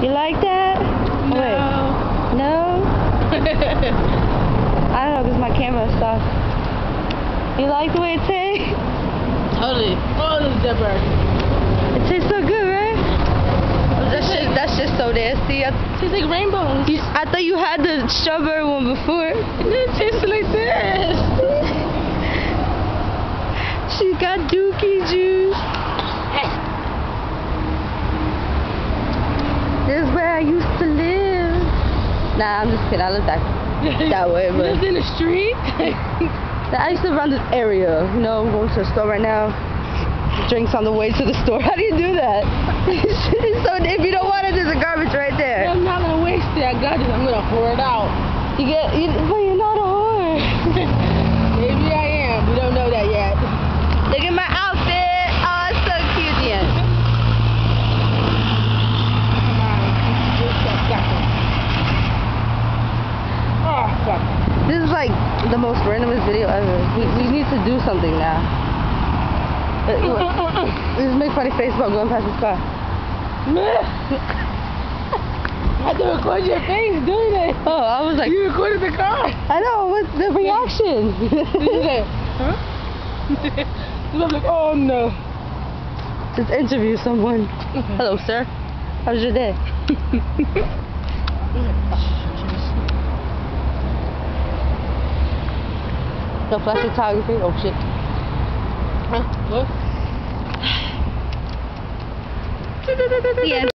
You like that? No. Wait. No? I don't know because my camera stopped. You like the way it tastes? Totally. Oh, this is different. It tastes so good, right? That's just so nasty. It tastes like rainbows. I thought you had the strawberry one before. It didn't taste like this. She got dookie juice. Hey. This is where I used to live. Nah, I'm just kidding. I live that way. You But lived in the street? I used to run this area. You know, I'm going to the store right now. Drinks on the way to the store. How do you do that? So if you don't want it, there's a garbage right there. I'm not gonna waste it. I got it. I'm gonna pour it out. But you're not a whore. Maybe I am. We don't know that yet. Look at my outfit. Oh, it's so cute, Ian. Come on. Oh, fuck. This is like the most randomest video ever. We need to do something now. Just make funny face about going past this car. I had to record your face doing it. Oh, I was like, You recorded the car. I know, what's the reaction? Did you say, huh? I was like, oh no. Just interview someone. Hello, sir. How was your day? No flash photography? Oh shit. Huh? What? The end.